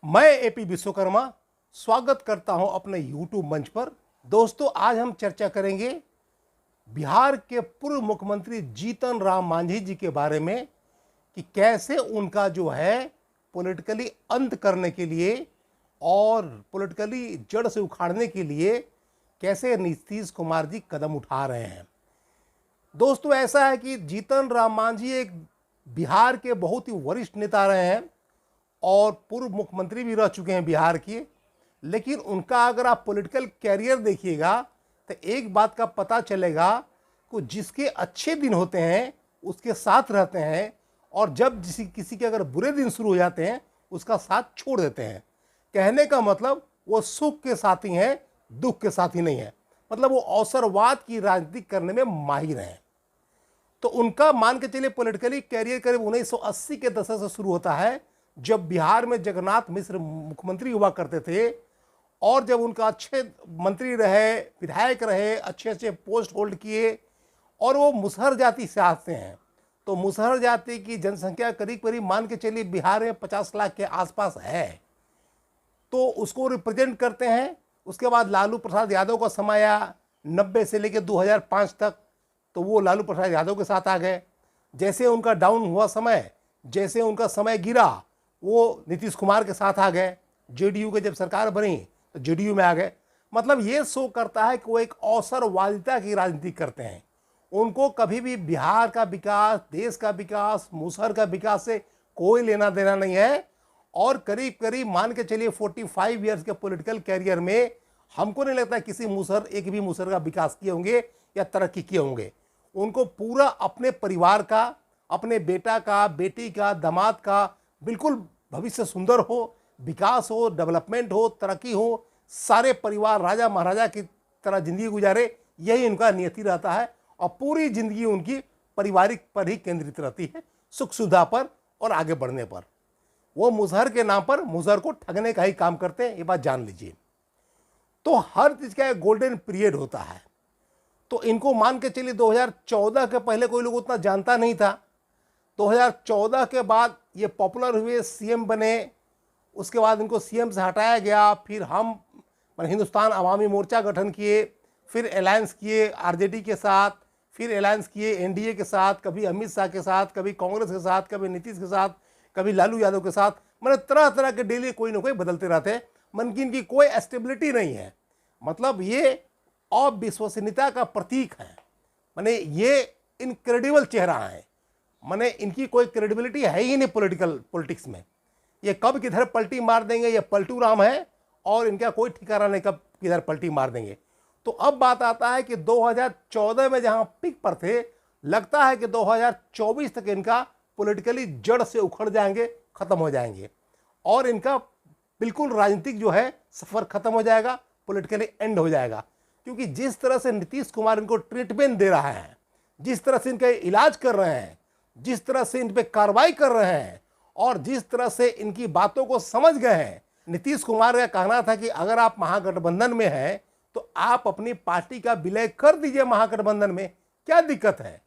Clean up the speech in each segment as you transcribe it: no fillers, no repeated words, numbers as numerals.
मैं एपी विश्वकर्मा स्वागत करता हूं अपने YouTube मंच पर। दोस्तों, आज हम चर्चा करेंगे बिहार के पूर्व मुख्यमंत्री जीतन राम मांझी जी के बारे में कि कैसे उनका जो है पॉलिटिकली अंत करने के लिए और पॉलिटिकली जड़ से उखाड़ने के लिए कैसे नीतीश कुमार जी कदम उठा रहे हैं। दोस्तों, ऐसा है कि जीतन राम मांझी एक बिहार के बहुत ही वरिष्ठ नेता रहे हैं और पूर्व मुख्यमंत्री भी रह चुके हैं बिहार के। लेकिन उनका अगर आप पॉलिटिकल कैरियर देखिएगा तो एक बात का पता चलेगा कि जिसके अच्छे दिन होते हैं उसके साथ रहते हैं, और जब किसी के अगर बुरे दिन शुरू हो जाते हैं उसका साथ छोड़ देते हैं। कहने का मतलब वो सुख के साथी हैं, दुख के साथी नहीं है। मतलब वो अवसरवाद की राजनीति करने में माहिर हैं। तो उनका मान के चलिए पॉलिटिकली कैरियर करीब 1980 के दशक से शुरू होता है, जब बिहार में जगन्नाथ मिश्र मुख्यमंत्री हुआ करते थे। और जब उनका अच्छे मंत्री रहे, विधायक रहे, अच्छे अच्छे पोस्ट होल्ड किए, और वो मुसहर जाति से आते हैं। तो मुसहर जाति की जनसंख्या करीब करीब मान के चलिए बिहार में 50 लाख के आसपास है, तो उसको रिप्रेजेंट करते हैं। उसके बाद लालू प्रसाद यादव का समय आया 90 से लेकर 2005 तक, तो वो लालू प्रसाद यादव के साथ आ गए। जैसे उनका डाउन हुआ समय, जैसे उनका समय गिरा, वो नीतीश कुमार के साथ आ गए। जेडीयू के जब सरकार बनी तो जेडीयू में आ गए। मतलब ये शो करता है कि वो एक अवसरवादिता की राजनीति करते हैं। उनको कभी भी बिहार का विकास, देश का विकास, मुसहर का विकास से कोई लेना देना नहीं है। और करीब करीब मान के चलिए 45 ईयर्स के पॉलिटिकल कैरियर में हमको नहीं लगता किसी मुसहर, एक भी मुसहर का विकास किए होंगे या तरक्की किए होंगे। उनको पूरा अपने परिवार का, अपने बेटा का, बेटी का, दामाद का बिल्कुल भविष्य सुंदर हो, विकास हो, डेवलपमेंट हो, तरक्की हो, सारे परिवार राजा महाराजा की तरह जिंदगी गुजारे, यही उनका नियति रहता है। और पूरी जिंदगी उनकी पारिवारिक पर ही केंद्रित रहती है, सुख सुविधा पर और आगे बढ़ने पर। वो मुसहर के नाम पर मुसहर को ठगने का ही काम करते हैं, ये बात जान लीजिए। तो हर चीज का एक गोल्डन पीरियड होता है। तो इनको मान के चलिए 2014 के पहले कोई लोग उतना जानता नहीं था। 2014 के बाद ये पॉपुलर हुए, सीएम बने। उसके बाद इनको सीएम से हटाया गया। फिर हम हिंदुस्तान अवामी मोर्चा गठन किए, फिर अलायंस किए आरजेडी के साथ, फिर अलायंस किए एनडीए के साथ, कभी अमित शाह के साथ, कभी कांग्रेस के साथ, कभी नीतीश के साथ, कभी लालू यादव के साथ। मतलब तरह तरह के डेली कोई ना कोई बदलते रहते हैं। मन की इनकी कोई स्टेबिलिटी नहीं है। मतलब ये अविश्वसनीयता का प्रतीक है। माने ये इनक्रेडिबल चेहरा है। माने इनकी कोई क्रेडिबिलिटी है ही नहीं पॉलिटिक्स में। ये कब किधर पलटी मार देंगे, ये पलटू राम है, और इनका कोई ठिकाना नहीं कब किधर पलटी मार देंगे। तो अब बात आता है कि 2014 में जहां पिक पर थे, लगता है कि 2024 तक इनका पॉलिटिकली जड़ से उखड़ जाएंगे, खत्म हो जाएंगे, और इनका बिल्कुल राजनीतिक जो है सफर खत्म हो जाएगा, पॉलिटिकली एंड हो जाएगा। क्योंकि जिस तरह से नीतीश कुमार इनको ट्रीटमेंट दे रहा है, जिस तरह से इनका इलाज कर रहे हैं, जिस तरह से इन पे कार्रवाई कर रहे हैं, और जिस तरह से इनकी बातों को समझ गए हैं। नीतीश कुमार का कहना था कि अगर आप महागठबंधन में हैं तो आप अपनी पार्टी का विलय कर दीजिए महागठबंधन में, क्या दिक्कत है।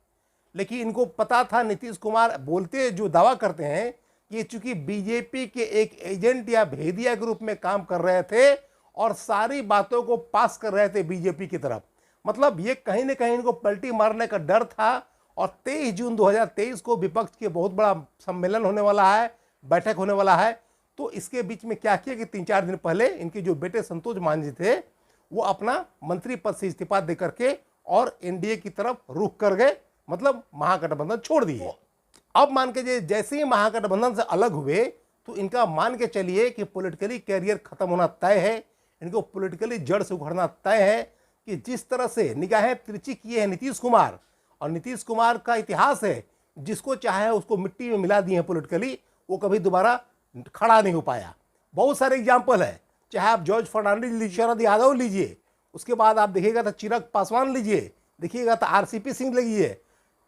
लेकिन इनको पता था, नीतीश कुमार बोलते जो दावा करते हैं कि चूंकि बीजेपी के एक एजेंट या भेदिया के रूप में काम कर रहे थे और सारी बातों को पास कर रहे थे बीजेपी की तरफ। मतलब ये कहीं ना कहीं इनको पलटी मारने का डर था। और 23 जून 2023 को विपक्ष के बहुत बड़ा सम्मेलन होने वाला है, बैठक होने वाला है। तो इसके बीच में क्या किया कि 3-4 दिन पहले इनके जो बेटे संतोष मांझी थे, वो अपना मंत्री पद से इस्तीफा दे करके और एनडीए की तरफ रुख कर गए। मतलब महागठबंधन छोड़ दिए। अब मान के जैसे ही महागठबंधन से अलग हुए तो इनका मान के चलिए कि पॉलिटिकली कैरियर खत्म होना तय है। इनको पॉलिटिकली जड़ से उखड़ना तय है। कि जिस तरह से निगाहें तिरछी किए हैं नीतीश कुमार, और नीतीश कुमार का इतिहास है, जिसको चाहे उसको मिट्टी में मिला दिए हैं पॉलिटिकली, वो कभी दोबारा खड़ा नहीं हो पाया। बहुत सारे एग्जाम्पल है, चाहे आप जॉर्ज फर्नांडिस लीजिए, शरद यादव लीजिए, उसके बाद आप देखिएगा तो चिराग पासवान लीजिए, देखिएगा तो आरसीपी सिंह लीजिए,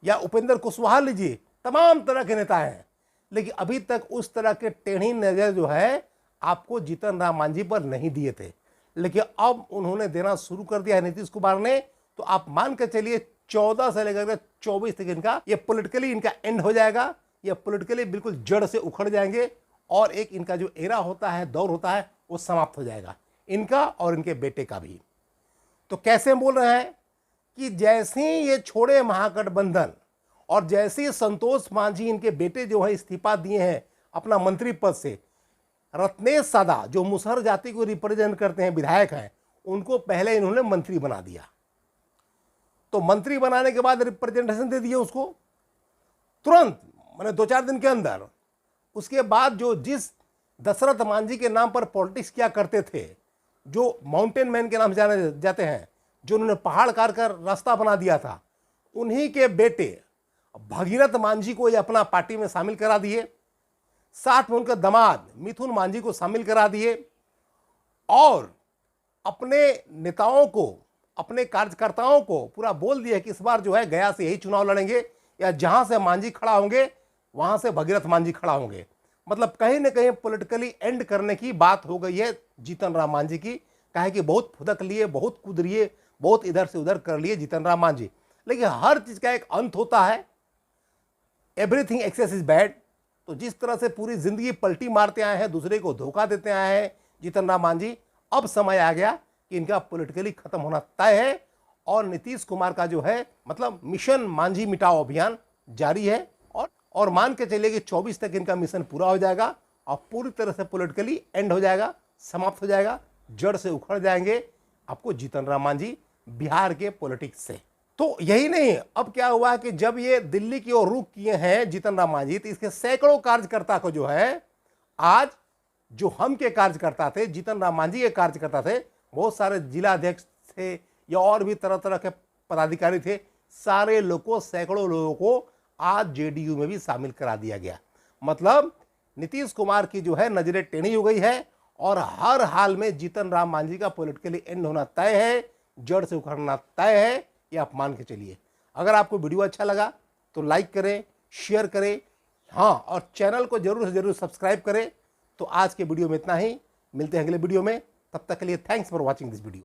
या उपेंद्र कुशवाहा लीजिए, तमाम तरह के नेता हैं। लेकिन अभी तक उस तरह के टेढ़ी नजर जो है आपको जीतन राम मांझी पर नहीं दिए थे। लेकिन अब उन्होंने देना शुरू कर दिया है नीतीश कुमार ने। तो आप मान के चलिए 14 से लेकर 24 तक इनका ये पॉलिटिकली इनका एंड हो जाएगा। ये पॉलिटिकली बिल्कुल जड़ से उखड़ जाएंगे और एक इनका जो एरा होता है, दौर होता है, वो समाप्त हो जाएगा, इनका और इनके बेटे का भी। तो कैसे बोल रहे हैं कि जैसे ही ये छोड़े महागठबंधन और जैसे ही संतोष मांझी इनके बेटे जो है इस्तीफा दिए हैं अपना मंत्री पद से, रत्नेश सादा जो मुसहर जाति को रिप्रेजेंट करते हैं, विधायक हैं, उनको पहले इन्होंने मंत्री बना दिया। तो मंत्री बनाने के बाद रिप्रेजेंटेशन दे दिए उसको तुरंत, मैंने 2-4 दिन के अंदर। उसके बाद जो जिस दशरथ मांझी के नाम पर पॉलिटिक्स किया करते थे, जो माउंटेन मैन के नाम से जाने जाते हैं, जो उन्होंने पहाड़ काट कर रास्ता बना दिया था, उन्हीं के बेटे भगीरथ मांझी को ये अपना पार्टी में शामिल करा दिए। साथ में उनके दामाद मिथुन मांझी को शामिल करा दिए और अपने नेताओं को, अपने कार्यकर्ताओं को पूरा बोल दिया कि इस बार जो है गया से यही चुनाव लड़ेंगे, या जहां से मांझी खड़ा होंगे वहां से भगीरथ मांझी खड़ा होंगे। मतलब कहीं ना कहीं पॉलिटिकली एंड करने की बात हो गई है जीतन राम मांझी की। कहे कि बहुत फुदक लिए, बहुत कूद लिए, बहुत इधर से उधर कर लिए जीतन राम मांझी, लेकिन हर चीज का एक अंत होता है। Everything excess is bad. तो जिस तरह से पूरी जिंदगी पलटी मारते आए हैं, दूसरे को धोखा देते आए हैं जीतन राम मांझी, अब समय आ गया कि इनका पॉलिटिकली खत्म होना तय है। और नीतीश कुमार का जो है मतलब मिशन मांझी मिटाओ अभियान जारी है। और मान के चलिए कि 24 तक इनका मिशन पूरा हो जाएगा और पूरी तरह से पॉलिटिकली एंड हो जाएगा, समाप्त हो जाएगा, जड़ से उखड़ जाएंगे आपको जीतन राम मांझी बिहार के पॉलिटिक्स से। तो यही नहीं, अब क्या हुआ कि जब ये दिल्ली की ओर रुख किए हैं जीतन राम मांझी, तो इसके सैकड़ों कार्यकर्ता को जो है आज, जो हम के कार्यकर्ता थे, जीतन राम मांझी के कार्यकर्ता थे, बहुत सारे जिला अध्यक्ष थे या और भी तरह तरह के पदाधिकारी थे, सारे लोगों, सैकड़ों लोगों को आज जेडीयू में भी शामिल करा दिया गया। मतलब नीतीश कुमार की जो है नजरें टेढ़ी हो गई है और हर हाल में जीतन राम मांझी का पॉलिटिकली एंड होना तय है, जड़ से उखड़ना तय है, ये आप मान के चलिए। अगर आपको वीडियो अच्छा लगा तो लाइक करें, शेयर करें, हाँ, और चैनल को जरूर से जरूर सब्सक्राइब करें। तो आज के वीडियो में इतना ही, मिलते हैं अगले वीडियो में, तब तक के लिए thanks for watching this video.